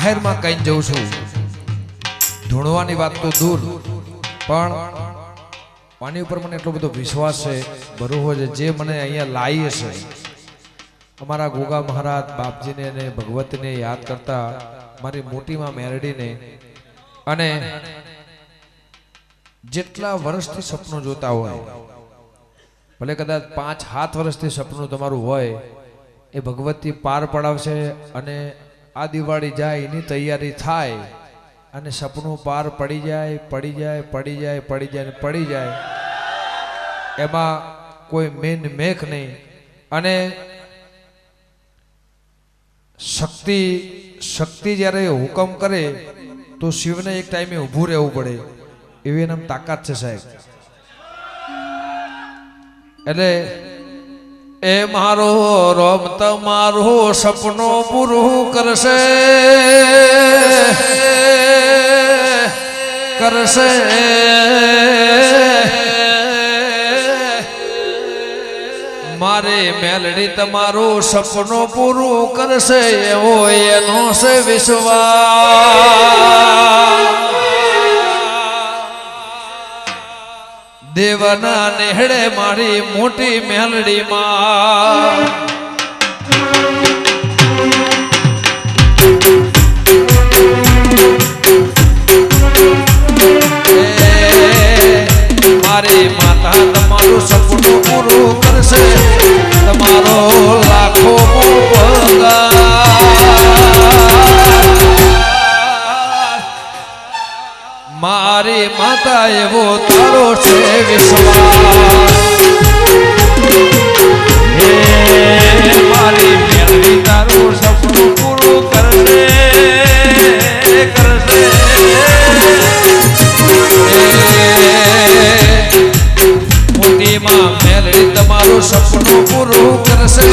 જાહેરમાં કઈ જઉં છું, ધૂણવાની વાત તો દૂર, પણ આની ઉપર મને એટલો બધો વિશ્વાસ છે, ભરોસો છે, જે મને અહીંયા લાવી હશે અમારા ગોગા મહારાજ બાપજીને અને ભગવતીને યાદ કરતા મારી મોટીમાં મેરડીને, અને જેટલા વર્ષથી સપનું જોતા હોય, ભલે કદાચ 5-7 વર્ષથી સપનું તમારું હોય, એ ભગવતી પાર પડાવશે. અને આ દિવાળી જાય એની તૈયારી થાય અને સપનું પાર પડી જાય, પડી જાય, પડી જાય, પડી જાય, પડી જાય, એમાં કોઈ મેન મેખ નહીં. અને શક્તિ જ્યારે હુકમ કરે તો શિવને એક ટાઈમે ઊભું રહેવું પડે, એવી એનામ તાકાત છે સાહેબ. એટલે એ મારો રોમ તમારો સપનો પૂરું કરશે, કરશે. મારે મેલડી તમારું સપનું પૂરું કરશે, એવો એનો છે વિશ્વાસ. દેવના નેહડે મારી મોટી મેલડી માં મારી માતા તમારું સપનું પૂરું કરશે, તમારો લાખો પગાર. મારી માતા એવો તારો છે વિશ્વાસ. મારી મેલડી તારું સપનું પૂરું કરશે, કરશે. મોટીમાં મેલડી તમારું સપનું પૂરું કરશે,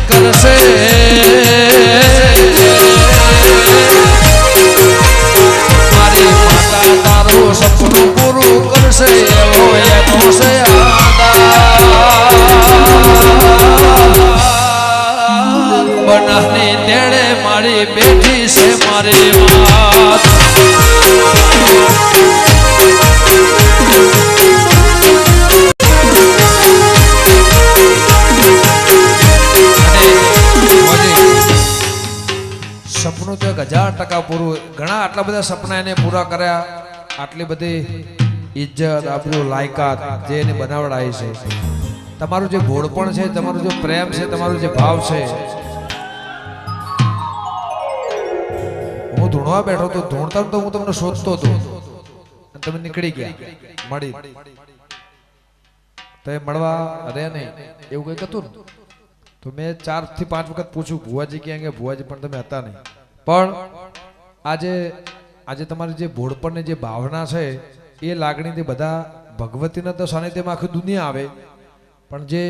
કરશે. મારી માતા તારું સપનું પૂરું કરશે, એવો એનો છે બનાની તેડે મારી બેઠી છે મારી વાત. સપનું તો 1000% પૂરું. ઘણા આટલા બધા સપના એને પૂરા કર્યા, આટલી બધી ઇજ્જત, આબરૂ, લાયકાત જે એને બનાવડાવી છે. તમારું જે ભોળપણ છે, તમારું જે પ્રેમ છે, તમારું જે ભાવ છે. હું ધૂણવા બેઠો તો ધૂણતા તો હું તમને શોધતો હતો, તમે નીકળી ગયા મળી, તમે મળવા અરે નહીં એવું કંઈક હતું ને. તો મેં 4 થી 5 વખત પૂછ્યું ભુવાજી ક્યાં ગયા, ભુવાજી, પણ તમે હતા નહીં. પણ આજે તમારી જે ભોળપણની જે ભાવના છે, એ લાગણીથી બધા ભગવતીના તો સાનિધ્યમાં આખી દુનિયા આવે, પણ જે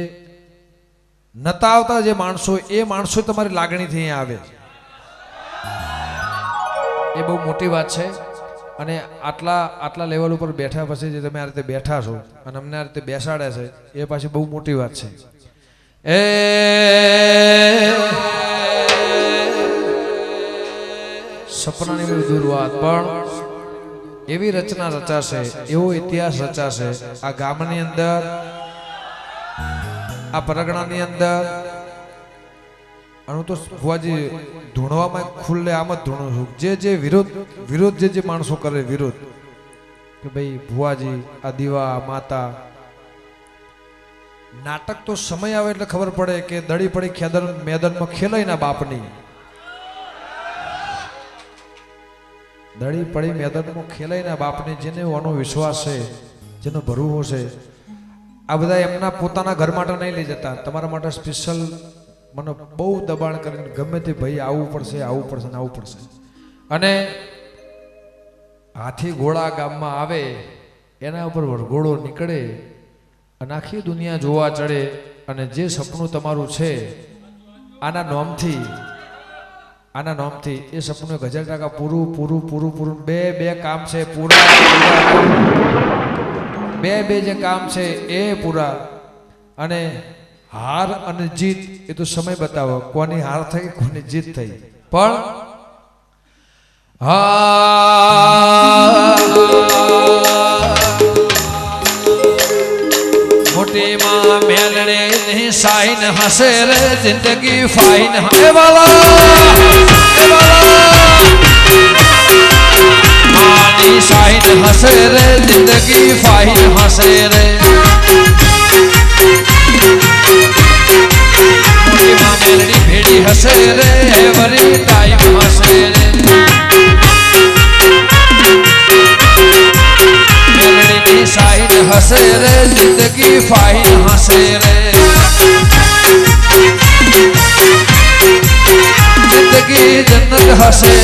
નતા આવતા જે માણસો, એ માણસો તમારી લાગણીથી અહીંયા આવે, એ બહુ મોટી વાત છે. અને આટલા લેવલ ઉપર બેઠા પછી જે તમે આ રીતે બેઠા છો અને અમને આ રીતે બેસાડ્યા છે, એ પાછી બહુ મોટી વાત છે. એ સપનાની દૂર વાત, પણ એવી રચના રચાશે, એવો ઇતિહાસ રચાશે આ ગામની અંદર, આ પરગણાની અંદર. અને હું તો ભુવાજી ધૂણવામાં ખુલ્લે આમ જ ધૂણું છું. જે વિરોધ જે માણસો કરે વિરોધ, કે ભાઈ ભુવાજી આ દીવા માતા, નાટક તો સમય આવે એટલે ખબર પડે કે દડી પડી ખેદર મેદાનમાં ખેલાય ના બાપની, દડી પડી મેદાનમાં ખેલાય ના બાપની. જેને આનો વિશ્વાસ છે, જેનો ભરોસો છે, આ બધા એમના પોતાના ઘર માટે નહીં લઈ જતા, તમારા માટે સ્પેશિયલ મને બહુ દબાણ કરીને ગમે તે ભાઈ આવવું પડશે, આવવું પડશે ને આવવું પડશે. અને હાથી ઘોડા ગામમાં આવે, એના ઉપર વરઘોડો નીકળે અને આખી દુનિયા જોવા ચડે. અને જે સપનું તમારું છે, આના નોમથી એ સપનું 1000% પૂરું. બે કામ છે પૂરા, બે જે કામ છે એ પૂરા. અને હાર અને જીત એ તો સમય બતાવો, કોની હાર થઈ કોની જીત થઈ. પણ મોટી માં મેલડે ની સાઈન હસે રે જિંદગી ફાઈન હે આની સાઈન હસે રે જિંદગી ફાઈન હસે રે મોટી માં મેલડી ભેડી હસે રે એવરી ટાઈમ હસે રે साइन हसे रे जिंदगी फाइन हसे रे जिंदगी जन्नत हसे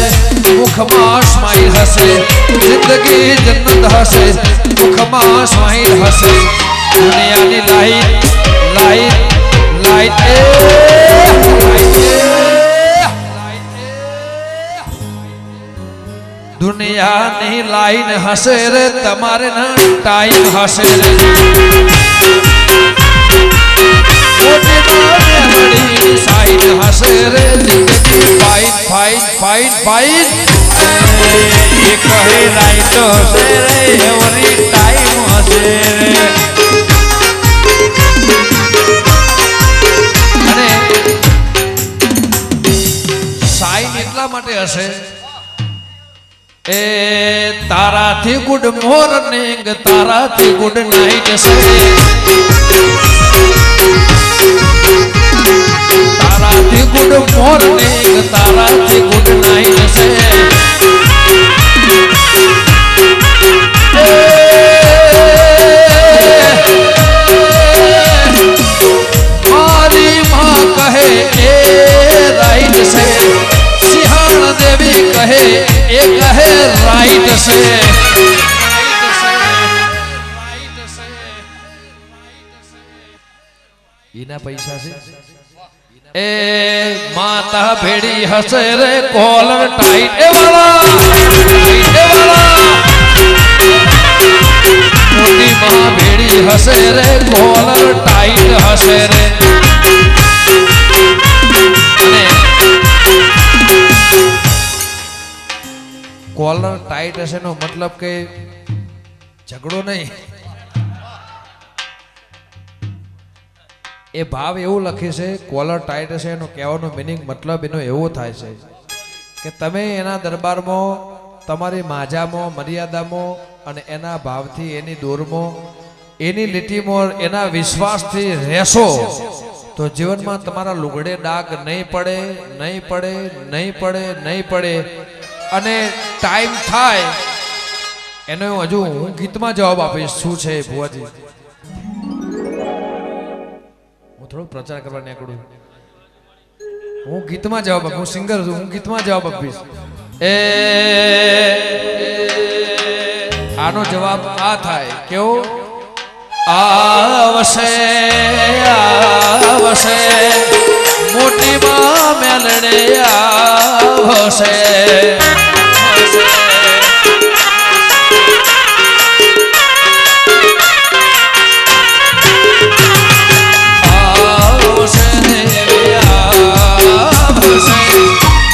मुख में स्माइल हसे जिंदगी जन्नत हसे मुख में स्माइल हसे दुनिया नी लाइट लाइट लाइट दुनिया नहीं लाइन हसे रे तमारे ना टाइम हसे रे बड़ी साइन हसे रे जिंदगी फाइन फाइन फाइन फाइन ये कहे राइट हसे रे एवरी टाइम हसे रे अने साइन એટલા માટે હશે ए तारा थी गुड मॉर्निंग तारा थी गुड नाइट से तारा थी गुड मॉर्निंग तारा थी गुड नाइट से मारी माँ कहे ए राइट से सिहान देवी कहे एक है राइट से इना पैसा से ए माता भेड़ी हसे रे कॉलर टाइट ए वाला मोटी माँ भेड़ी हसे रे कॉलर टाइट हसे रे कॉलर टाइट हसे नो मतलब के झगड़ो नहीं ए भाव एवं लखे से कॉलर टाइट हसे एनो कहेવાનો मीनिंग मतलब एनो एवो थाय छे के तमे एना दरबारमां तमारी माजामां मर्यादामां अने एना भावथी एनी दोरमां एनी લીટીમાં एना विश्वासथी રહેશો तो जीवन में तमारा लुगड़े दाग नहीं पड़े नहीं पड़े नहीं पड़े नहीं पड़े અને ટાઈમ થાય એનો હજુ હું ગીતમાં જવાબ આપીશ શું છે ભુવાજી હું થોડો પ્રચાર કરવા નીકળું હું ગીતમાં જવાબ આપું હું સિંગર છું હું ગીતમાં જવાબ આપીશ એ આનો જવાબ આ થાય કેવો આવશે આવશે મોટી માં મેલડે આવશે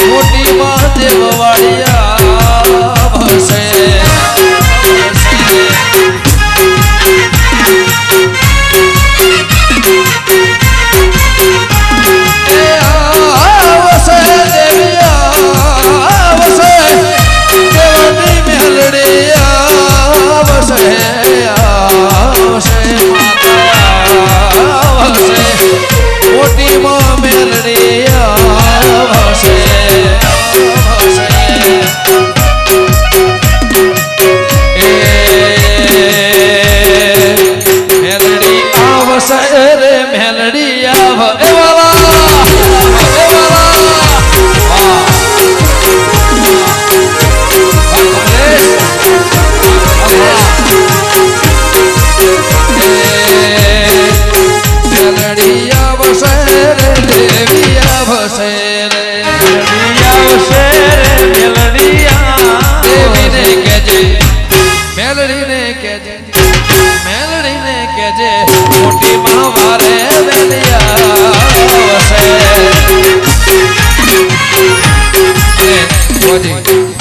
મોટી માં દેવવાળિયા ભસે શિવજી